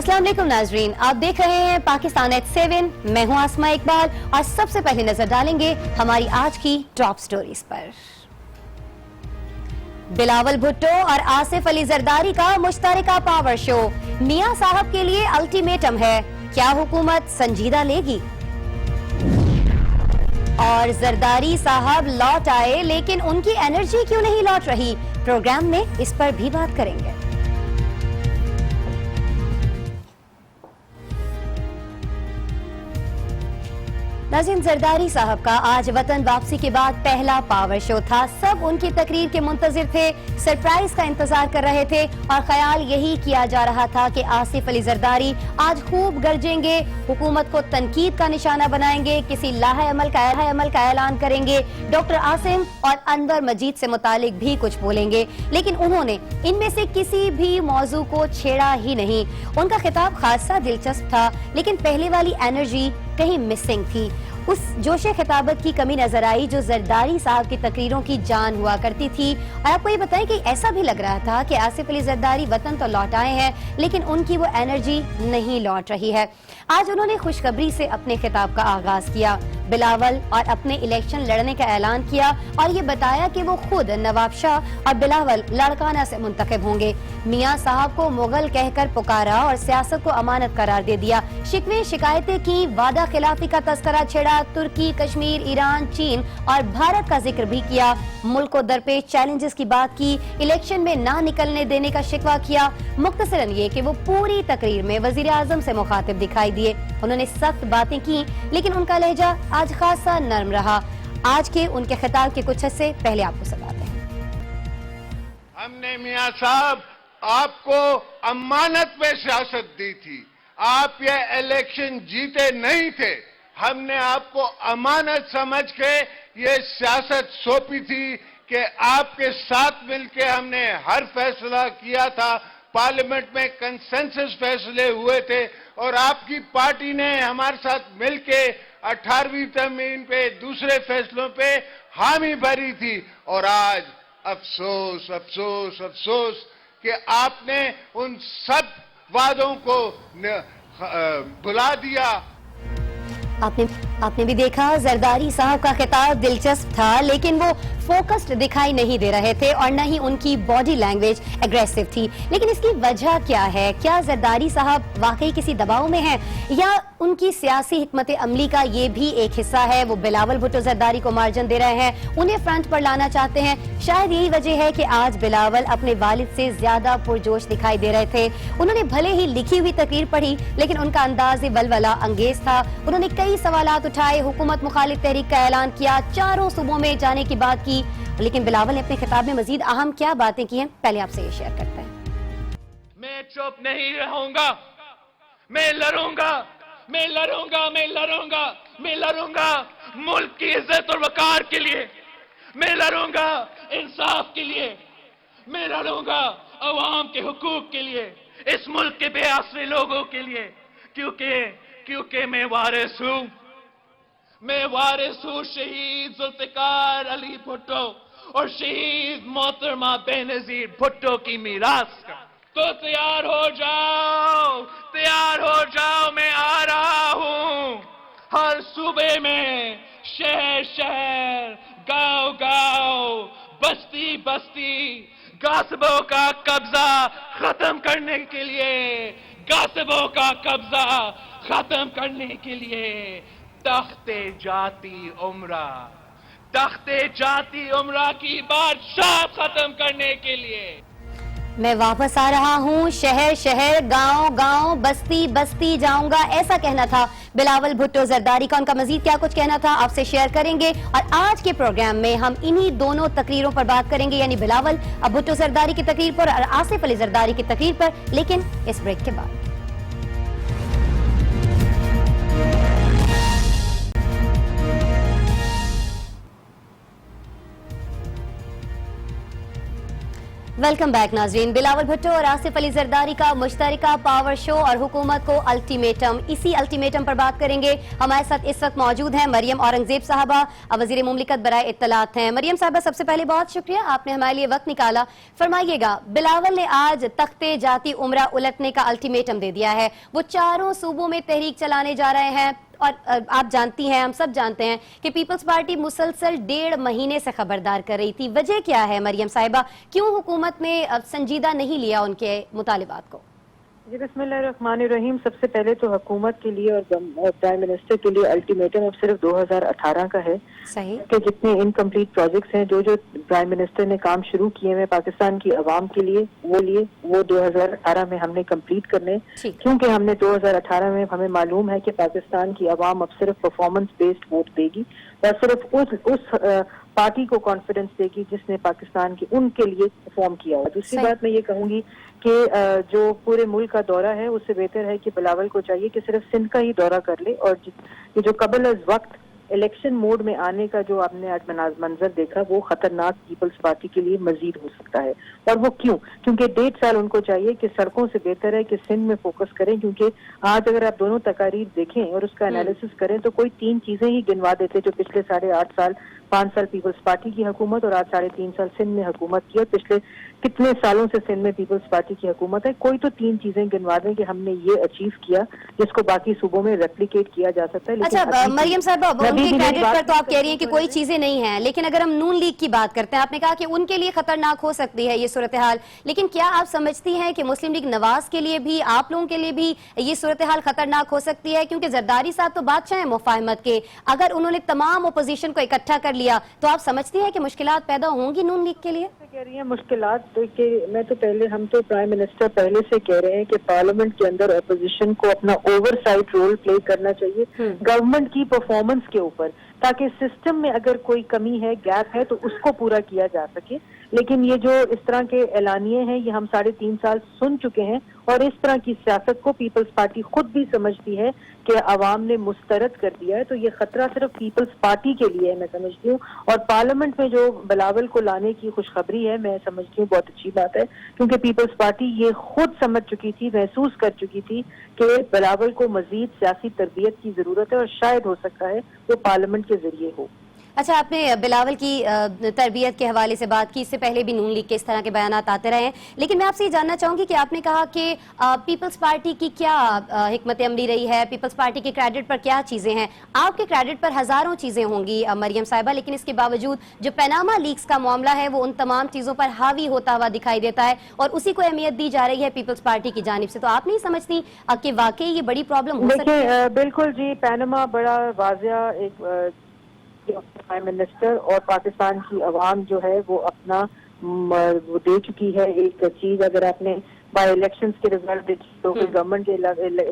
अस्सलाम वालेकुम नाजरीन, आप देख रहे हैं पाकिस्तान एट 7। मैं हूं आसमा इकबाल और सबसे पहले नजर डालेंगे हमारी आज की टॉप स्टोरीज पर। बिलावल भुट्टो और आसिफ अली जरदारी का मुश्तरका पावर शो, मियां साहब के लिए अल्टीमेटम है, क्या हुकूमत संजीदा लेगी? और जरदारी साहब लौट आए लेकिन उनकी एनर्जी क्यों नहीं लौट रही? प्रोग्राम में इस पर भी बात करेंगे। नाज़रीन, जरदारी साहब का आज वतन वापसी के बाद पहला पावर शो था। सब उनकी तकरीर के मुंतजिर थे, सरप्राइज का इंतजार कर रहे थे और ख्याल यही किया जा रहा था कि आसिफ अली जरदारी आज खूब गरजेंगे, हुकूमत को तनकीद का निशाना बनाएंगे, किसी लाहे अमल का ऐलान करेंगे, डॉक्टर आसिम और अनवर मजीद से मुतालिक भी कुछ बोलेंगे। लेकिन उन्होंने इनमें से किसी भी मौजू को छेड़ा ही नहीं। उनका खिताब खासा दिलचस्प था लेकिन पहले वाली एनर्जी कहीं मिसिंग थी। उस जोशे खिताबत की कमी नजर आई जो जरदारी साहब की तकरीरों की जान हुआ करती थी। और आपको ये बताएं कि ऐसा भी लग रहा था कि आसिफ अली जरदारी वतन तो लौट आए हैं लेकिन उनकी वो एनर्जी नहीं लौट रही है। आज उन्होंने खुशखबरी से अपने खिताब का आगाज किया, बिलावल और अपने इलेक्शन लड़ने का ऐलान किया और ये बताया कि वो खुद नवाब शाह और बिलावल लड़काना से मुंतखब होंगे। मियां साहब को मुगल कहकर पुकारा और सियासत को अमानत करार दे दिया। शिकवे शिकायतें की, वादा खिलाफी का तस्करा छेड़ा, तुर्की, कश्मीर, ईरान, चीन और भारत का जिक्र भी किया। मुल्क को दरपेश चैलेंजेस की बात की, इलेक्शन में ना निकलने देने का शिकवा किया। मुख्तसरन ये कि वो पूरी तकरीर में वजीर आजम से मुखातिब दिखाई दिए। उन्होंने सख्त बातें की लेकिन उनका लहजा आज खासा नरम रहा। आज के उनके खिताब के कुछ हिस्से पहले आपको सुनाते हैं। हमने मियां साहब आपको अमानत पे सियासत दी थी, आप ये इलेक्शन जीते नहीं थे। हमने आपको अमानत समझ के ये सियासत सौंपी थी कि आपके साथ मिलके हमने हर फैसला किया था। पार्लियामेंट में कंसेंसस फैसले हुए थे और आपकी पार्टी ने हमारे साथ मिलके 18वीं तरमीम पे, दूसरे फैसलों पे हामी भरी थी। और आज अफसोस अफसोस अफसोस कि आपने उन सब वादों को भुला दिया। आपने भी देखा, जरदारी साहब का खिताब दिलचस्प था लेकिन वो फोकस्ड दिखाई नहीं दे रहे थे और न ही उनकी बॉडी लैंग्वेज एग्रेसिव थी। लेकिन इसकी वजह क्या है? क्या जरदारी साहब वाकई किसी दबाव में हैं या उनकी सियासी हिकमत अमली का ये भी एक हिस्सा है? वो बिलावल भुट्टो जरदारी को मार्जिन दे रहे हैं, उन्हें फ्रंट पर लाना चाहते हैं। शायद यही वजह है कि आज बिलावल अपने वालिद से ज्यादा पुरजोश दिखाई दे रहे थे। उन्होंने भले ही लिखी हुई तकरीर पढ़ी लेकिन उनका अंदाज वलवला अंगेज था। उन्होंने कई सवालात उठाए, हुकूमत मुखालिफ तहरीक का ऐलान किया, चारों सूबों में जाने की बात की। लेकिन बिलावल ने अपने खिताब में मजीद अहम क्या बातें की हैं, पहले आपसे ये शेयर करते हैं। मैं चुप नहीं रहूंगा, मैं लड़ूंगा, मैं लड़ूंगा, मैं लड़ूंगा, मैं लड़ूंगा मुल्क की इज्जत और वकार के लिए, मैं लड़ूंगा इंसाफ के लिए, मैं लड़ूंगा अवाम के हुकूक के लिए, इस मुल्क के बेआसरे लोगों के लिए, क्योंकि मैं वारिस हूं, मैं वारिस हूं शहीद जुल्फिकार अली भुट्टो और शहीद मोहतरमा बेनजीर भुट्टो की मीरास का। तो तैयार हो जाओ, तैयार हो जाओ, मैं आ रहा हूं। हर सूबे में, शहर शहर, गांव गांव, बस्ती बस्ती गासिबों का कब्जा खत्म करने के लिए, गासिबों का कब्जा खत्म करने के लिए तख्ते जाती उमरा की बादशाह खत्म करने के लिए मैं वापस आ रहा हूँ, शहर शहर, गांव गांव, बस्ती बस्ती जाऊंगा, ऐसा कहना था बिलावल भुट्टो जरदारी का। उनका मजीद क्या कुछ कहना था आपसे शेयर करेंगे और आज के प्रोग्राम में हम इन्हीं दोनों तकरीरों पर बात करेंगे, यानी बिलावल भुट्टो जरदारी की तकरीर पर और आसिफ अली जरदारी की तकरीर पर, लेकिन इस ब्रेक के बाद। वेलकम बैक नाजरीन। बिलावल भुट्टो और आसिफ अली जरदारी का मुश्तरका पावर शो और हुकूमत को अल्टीमेटम, इसी अल्टीमेटम पर बात करेंगे। हमारे साथ इस वक्त मौजूद हैं मरियम औरंगजेब साहबा, वजीर मुमलिकत बराए इत्तलात हैं। मरियम साहबा, सबसे पहले बहुत शुक्रिया, आपने हमारे लिए वक्त निकाला। फरमाइएगा, बिलावल ने आज तख्ते जाती उम्रा उलटने का अल्टीमेटम दे दिया है। वो चारों सूबों में तहरीक चलाने जा रहे हैं और आप जानती हैं, हम सब जानते हैं कि पीपल्स पार्टी मुसलसल 1.5 महीने से खबरदार कर रही थी। वजह क्या है मरियम साहिबा, क्यों हुकूमत ने संजीदा नहीं लिया उनके मुतालिबात को? जी बिस्मिल्लाहिर्रहमानिर्रहीम। सबसे पहले तो हुकूमत के लिए और प्राइम मिनिस्टर के लिए अल्टीमेटम अब सिर्फ 2018 का है। सही कि जितने इनकम्प्लीट प्रोजेक्ट्स हैं, जो प्राइम मिनिस्टर ने काम शुरू किए हैं पाकिस्तान की आवाम के लिए, वो 2018 में हमने कंप्लीट करने, क्योंकि हमने 2018 में हमें मालूम है कि पाकिस्तान की आवाम अब सिर्फ परफॉर्मेंस बेस्ड वोट देगी और सिर्फ उस पार्टी को कॉन्फिडेंस देगी जिसने पाकिस्तान के उनके लिए परफॉर्म किया हुआ। दूसरी बात मैं ये कहूंगी कि जो पूरे मुल्क का दौरा है उससे बेहतर है कि बिलावल को चाहिए कि सिर्फ सिंध का ही दौरा कर ले, और ये जो कबल अज वक्त इलेक्शन मोड में आने का जो आपने आज मंजर देखा, वो खतरनाक पीपल्स पार्टी के लिए मजीद हो सकता है। और वो क्यों? क्योंकि 1.5 साल उनको चाहिए कि सड़कों से बेहतर है कि सिंध में फोकस करें, क्योंकि आज अगर आप दोनों तकारीर देखें और उसका एनालिसिस करें तो कोई 3 चीजें ही गिनवा देते जो पिछले 8.5 साल 5 साल पीपल्स पार्टी की हुकूमत और आज 3.5 साल सिंध में हुकूमत की, और पिछले कितने सालों से सिंध में पीपल्स पार्टी की हुकूमत है। कोई तो 3 चीजें गिनवा दें कि हमने ये अचीव किया जिसको बाकी सूबों में रेप्लिकेट किया जा सकता है। अच्छा मरियम साहब, उनके क्रेडिट पर तो आप कह रही हैं कि कोई चीजें नहीं हैं, लेकिन अगर हम नून लीग की बात करते हैं, आपने कहा कि उनके लिए खतरनाक हो सकती है ये सूरत हाल, लेकिन क्या आप समझती हैं कि मुस्लिम लीग नवाज के लिए भी, आप लोगों के लिए भी ये सूरत हाल खतरनाक हो सकती है? क्योंकि जरदारी साहब तो बादशाह हैं मुफाहमत के, अगर उन्होंने तमाम अपोजिशन को इकट्ठा कर लिया तो आप समझती हैं कि मुश्किलात पैदा होंगी नून लीग के लिए? कह रही है मुश्किलात हम तो प्राइम मिनिस्टर पहले से कह रहे हैं कि पार्लियामेंट के अंदर अपोजिशन को अपना ओवरसाइट रोल प्ले करना चाहिए गवर्नमेंट की परफॉर्मेंस के ऊपर, ताकि सिस्टम में अगर कोई कमी है, गैप है, तो उसको पूरा किया जा सके। लेकिन ये जो इस तरह के ऐलानिए हैं ये हम 3.5 साल सुन चुके हैं, और इस तरह की सियासत को पीपल्स पार्टी खुद भी समझती है कि अवाम ने मुस्तरद कर दिया है। तो ये खतरा सिर्फ पीपल्स पार्टी के लिए है, मैं समझती हूँ। और पार्लियामेंट में जो बिलावल को लाने की खुशखबरी है, मैं समझती हूँ बहुत अच्छी बात है, क्योंकि पीपल्स पार्टी ये खुद समझ चुकी थी, महसूस कर चुकी थी कि बिलावल को मजीद सियासी तरबियत की जरूरत है, और शायद हो सकता है वो पार्लियामेंट के जरिए हो। अच्छा, आपने बिलावल की तरबियत के हवाले से बात की, इससे पहले भी नून लीग के इस तरह के बयानात आते रहे हैं, लेकिन मैं आपसे ये जानना चाहूंगी कि आपने कहा कि पीपल्स पार्टी की क्या हिकमत अमली रही है, पीपल्स पार्टी के क्रेडिट पर क्या चीजें हैं? आपके क्रेडिट पर हजारों चीजें होंगी मरियम साहिबा, लेकिन इसके बावजूद जो पनामा लीक्स का मामला है वो उन तमाम चीजों पर हावी होता हुआ दिखाई देता है और उसी को अहमियत दी जा रही है पीपल्स पार्टी की जानिब से। तो आप नहीं समझती कि वाकई ये बड़ी प्रॉब्लम हो सकती है? बिल्कुल जी, पनामा बड़ा वाजिया एक प्राइम मिनिस्टर और पाकिस्तान की अवाम जो है वो अपना वो दे चुकी है एक चीज। अगर आपने बाय इलेक्शंस के रिजल्ट देखे, लोकल गवर्नमेंट के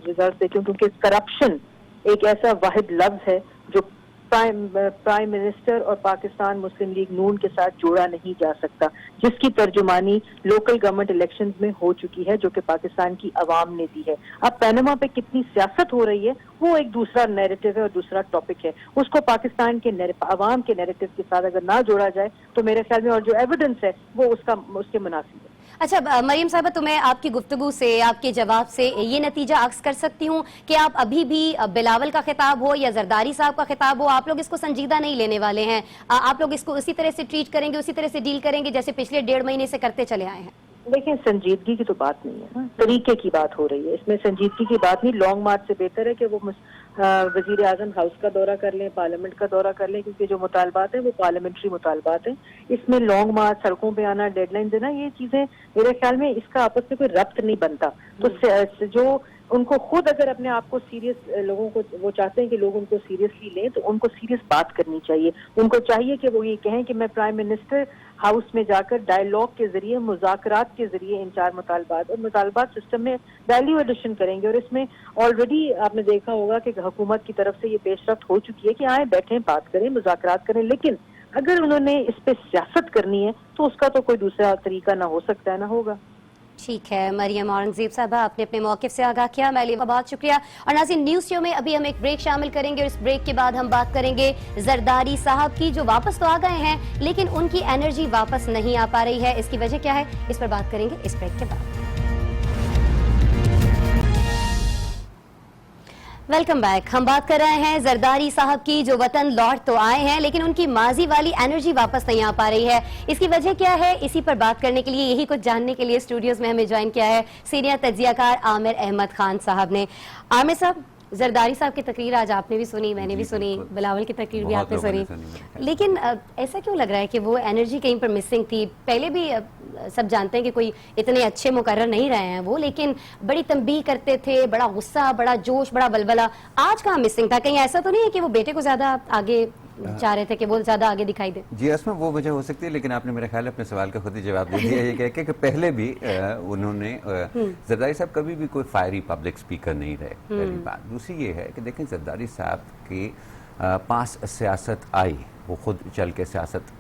रिजल्ट देखे, क्योंकि करप्शन एक ऐसा वाहिद लफ्ज है जो प्राइम मिनिस्टर और पाकिस्तान मुस्लिम लीग नून के साथ जोड़ा नहीं जा सकता, जिसकी तर्जुमानी लोकल गवर्नमेंट इलेक्शंस में हो चुकी है, जो कि पाकिस्तान की अवाम ने दी है। अब पनामा पे कितनी सियासत हो रही है वो एक दूसरा नैरेटिव है और दूसरा टॉपिक है, उसको पाकिस्तान के अवाम के नैरेटिव के साथ अगर ना जोड़ा जाए तो मेरे ख्याल में, और जो एविडेंस है वो उसके मुनासिब है। अच्छा मरियम साहबा, तो मैं आपकी गुफ्तगू से, आपके जवाब से ये नतीजा अक्स कर सकती हूँ कि आप अभी भी बिलावल का खिताब हो या जरदारी साहब का खिताब हो, आप लोग इसको संजीदा नहीं लेने वाले हैं, आप लोग इसको उसी तरह से ट्रीट करेंगे, उसी तरह से डील करेंगे जैसे पिछले 1.5 महीने से करते चले आए हैं? देखिए, संजीदगी की तो बात नहीं है, तरीके की बात हो रही है, इसमें संजीदगी की बात नहीं। लॉन्ग मार्च से बेहतर है कि वो वजीर आजम हाउस का दौरा कर लें, पार्लियामेंट का दौरा कर लें, क्योंकि जो मुतालबात है वो पार्लियामेंट्री मुतालबात है। इसमें लॉन्ग मार्च, सड़कों पे आना, डेडलाइन देना, ये चीजें मेरे ख्याल में इसका आपस में कोई रब्त नहीं बनता। तो जो उनको खुद अगर अपने आप को सीरियस, लोगों को वो चाहते हैं कि लोग उनको सीरियसली लें, तो उनको सीरियस बात करनी चाहिए। उनको चाहिए कि वो ये कहें कि मैं प्राइम मिनिस्टर हाउस में जाकर डायलॉग के जरिए, मुज़ाकरात के जरिए इन 4 मुतालबात और मुतालबात सिस्टम में वैल्यू एडिशन करेंगे। और इसमें ऑलरेडी आपने देखा होगा कि हुकूमत की तरफ से ये पेशरफ्त हो चुकी है कि आए, बैठें, बात करें, मुज़ाकरात करें। लेकिन अगर उन्होंने इस पे सियासत करनी है तो उसका तो कोई दूसरा तरीका ना हो सकता है, ना होगा। ٹھیک ہے مریم اورنگزیب صاحبہ آپ نے اپنے موقف سے آگاہ کیا، میں لیے بہت شکریہ. اور ناظرین نیوز شو میں ابھی ہم ایک بریک شامل کریں گے اور اس بریک کے بعد ہم بات کریں گے زرداری صاحب کی جو واپس تو آ گئے ہیں لیکن ان کی انرجی واپس نہیں آ پا رہی ہے. اس کی وجہ کیا ہے اس پر بات کریں گے اس بریک کے بعد. Welcome back. ہم بات کر رہے ہیں زرداری صاحب کی جو وطن لوٹ تو آئے ہیں لیکن ان کی ماضی والی انرجی واپس نہیں آ پا رہی ہے. اس کی وجہ کیا ہے اسی پر بات کرنے کے لیے یہی کچھ جاننے کے لیے اسٹوڈیوز میں ہمیں جوائن کیا ہے سینئر تجزیہ کار عامر احمد خان صاحب نے. عامر صاحب زرداری صاحب کی تقریر آج آپ نے بھی سنی، میں نے بھی سنی، بلاول کی تقریر بھی آپ نے سنی، لیکن ایسا کیوں لگ رہا ہے کہ وہ انرجی کہیں پر مسنگ تھی؟ پہلے بھی سب جانتے ہیں کہ کوئی اتنے اچھے مقرر نہیں رہے ہیں وہ، لیکن بڑی تنبیہ کرتے تھے، بڑا غصہ، بڑا جوش، بڑا بلبلہ. آج کہاں مسنگ تھا؟ کہیں ایسا تو نہیں ہے کہ وہ بیٹے کو زیادہ آگے چاہ رہے تھے کہ وہ زیادہ آگے دکھائی دے؟ جی اس میں وہ وجہ ہو سکتی ہے، لیکن آپ نے میرے خیال اپنے سوال کا خود ہی جواب دے دیا یہ کہہ کے کہ پہلے بھی انہوں نے زرداری صاحب کبھی بھی کوئی فائری پبلک سپیکر نہیں رہے. پہلی بات. دوسری یہ ہے کہ دیکھیں زرداری صاحب کی پاس سیاست آئی، وہ خود چل کے سیاست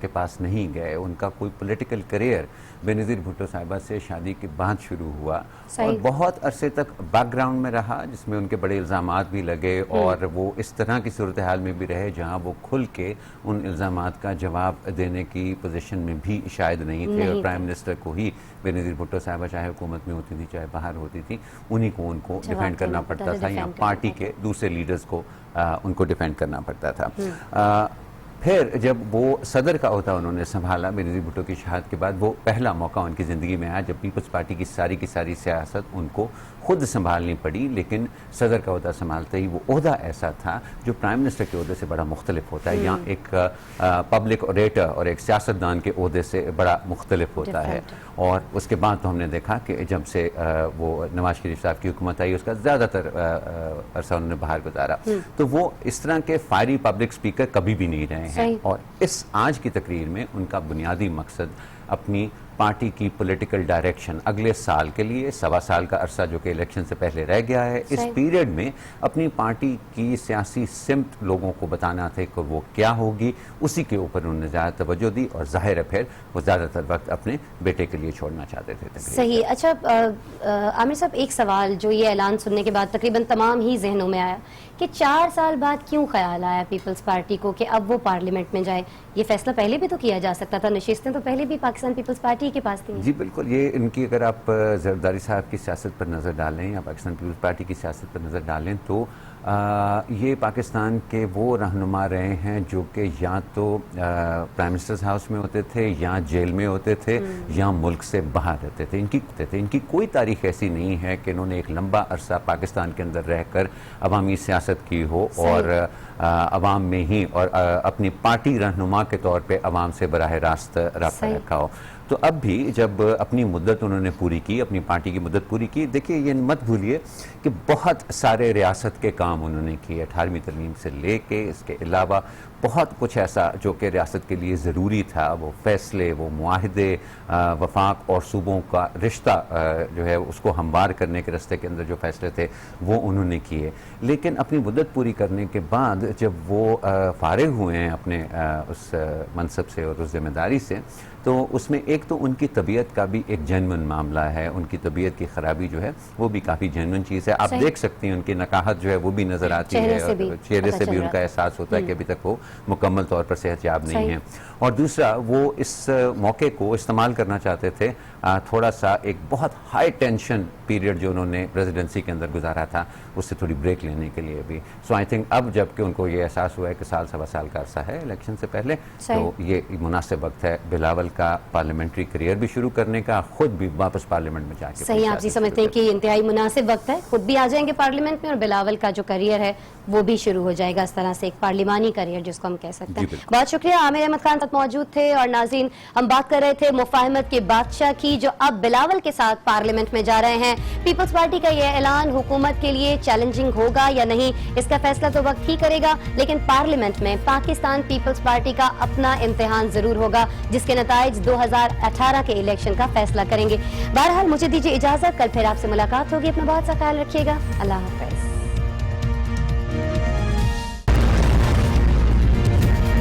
کے پاس نہیں گئے. ان کا کوئی پولیٹیکل کریئر بینظیر بھٹو صاحبہ سے شادی کے بعد شروع ہوا اور بہت عرصے تک بیک گراؤنڈ میں رہا جس میں ان کے بڑے الزامات بھی لگے اور وہ اس طرح کی صورتحال میں بھی رہے جہاں وہ کھل کے ان الزامات کا جواب دینے کی پوزیشن میں بھی شاید نہیں تھے. اور پرائم منسٹر کو ہی بینظیر بھٹو صاحبہ چاہے حکومت میں ہوتی تھی چاہے باہر ہوتی تھی انہی کو ان کو ڈیفینڈ کرنا پڑتا تھا یا پارٹی کے دوسرے لیڈرز کو ان کو ڈیفینڈ کرنا پڑتا تھا. پھر جب وہ صدر کا عہدہ انہوں نے سنبھالا بینظیر بھٹو کی شہادت کے بعد، وہ پہلا موقع ان کی زندگی میں آیا جب پیپلز پارٹی کی ساری سیاست ان کو خود سنبھالنی پڑی. لیکن صدر کا عہدہ سنبھالتے ہی وہ عہدہ ایسا تھا جو پرائم منسٹر کے عہدے سے بڑا مختلف ہوتا ہے یا ایک پبلک اوریٹر اور ایک سیاستدان کے عہدے سے بڑا مختلف ہوتا ہے. اور اس کے بعد تو ہم نے دیکھا کہ جب سے وہ نواز شریف صاحب کی حکومت آئی اس کا زیادہ تر عرصہ انہوں نے باہر گزارا تو وہ اس طرح کے فائری پبلک سپیکر کبھی بھی نہیں رہے ہیں. اور اس آج کی تقریر میں ان کا بنیادی مقصد اپنی پارٹی کی پولیٹیکل ڈائریکشن اگلے سال کے لیے، 1.25 سال کا عرصہ جو کہ الیکشن سے پہلے رہ گیا ہے، اس پیریڈ میں اپنی پارٹی کی سیاسی سمت لوگوں کو بتانا تھا کہ وہ کیا ہوگی. اسی کے اوپر انہوں نے زیادہ توجہ دی اور ظاہر ہے پھر وہ زیادہ تر وقت اپنے بیٹے کے لیے چھوڑنا چاہتے تھے. صحیح. اچھا عامر صاحب ایک سوال جو یہ اعلان سننے کے بعد تقریباً تمام ہی ذہنوں میں آیا کہ 4 سال بعد کیوں خیال آیا پیپلز پارٹی کو کہ اب وہ پارلیمنٹ میں جائے؟ یہ فیصلہ پہلے بھی تو کیا جا سکتا تھا، نشستیں تو پہلے بھی پاکستان پیپلز پارٹی کے پاس تھیں. جی بالکل. یہ ان کی اگر آپ زرداری صاحب کی سیاست پر نظر ڈالیں یا پاکستان پیپلز پارٹی کی سیاست پر نظر ڈالیں تو یہ پاکستان کے وہ رہنما رہے ہیں جو کہ یا تو پرائم منسٹرز ہاؤس میں ہوتے تھے یا جیل میں ہوتے تھے یا ملک سے باہر رہتے تھے. ان کی کوئی تاریخ ایسی نہیں ہے کہ انہوں نے ایک لمبا عرصہ پاکستان کے اندر رہ کر عوامی سیاست کی ہو اور عوام میں ہی اور اپنی پارٹی رہنما کے طور پہ عوام سے براہ راست رابطہ رکھا ہو. تو اب بھی جب اپنی مدت انہوں نے پوری کی، اپنی پارٹی کی مدت پوری کی، دیکھیے یہ مت بھولیے کہ بہت سارے ریاست کے کام انہوں نے کیے، 18ویں ترمیم سے لے کے اس کے علاوہ بہت کچھ ایسا جو کہ ریاست کے لیے ضروری تھا، وہ فیصلے، وہ معاہدے، وفاق اور صوبوں کا رشتہ جو ہے اس کو ہموار کرنے کے راستے کے اندر جو فیصلے تھے وہ انہوں نے کیے. لیکن اپنی مدت پوری کرنے کے بعد جب وہ فارغ ہوئے ہیں اپنے اس منصب سے اور اس ذمہ داری سے تو اس میں ایک تو ان کی طبیعت کا بھی ایک جینون معاملہ ہے. ان کی طبیعت کی خرابی جو ہے وہ بھی کافی جینون چیز ہے. آپ دیکھ سکتی ہیں ان کی نقاہت جو ہے وہ بھی نظر آتی ہے، چہرے سے بھی ان کا احساس ہوتا ہے کہ ابھی تک وہ مکمل طور پر صحت یاب نہیں ہے. اور دوسرا وہ اس موقع کو استعمال کرنا چاہتے تھے تھوڑا سا ایک بہت ہائی ٹینشن پیریڈ جو انہوں نے پریزیڈنسی کے اندر گزارا تھا اس سے تھوڑی بریک لینے کے لیے بھی. سو آئی تھنک اب جب کہ ان کو یہ احساس ہوا ہے کہ 1.25 سال کا عرصہ ہے الیکشن سے پہلے تو یہ مناسب وقت ہے بلاول کا پارلیمنٹری کریئر بھی شروع کرنے کا، خود بھی واپس پارلیمنٹ میں جا کے. صحیح. آپ سمجھتے ہیں کہ انتہائی مناسب وقت ہے، خود بھی آ جائیں گے پارلیمنٹ میں اور بلاول کا جو کریئر ہے وہ بھی شروع ہو جائے گا اس طرح سے ایک پارلیمانی کریئر جس کو ہم کہہ سکتے ہیں. بہت شکریہ. عامر احمد خان تک موجود تھے. اور ناظرین ہم بات کر رہے تھے مفاہمت کے بادشاہ کی جو اب بلاول کے ساتھ پارلیمنٹ میں جا رہے ہیں. پیپلز پارٹی کا یہ اعلان حکومت کے لیے چیلنجنگ ہوگا یا نہیں اس کا فیصلہ تو وقت ہی کرے گا، لیکن پارلیمنٹ میں پاکستان پیپلز پارٹی کا اپنا امتحان ضرور ہوگا جس کے نتائج 2018 کے الیکشن کا فیصلہ کریں گے. بہرحال مجھے دیجیے اجازت، کل پھر آپ سے ملاقات ہوگی. اپنا بہت سا خیال رکھیے گا. اللہ حافظ.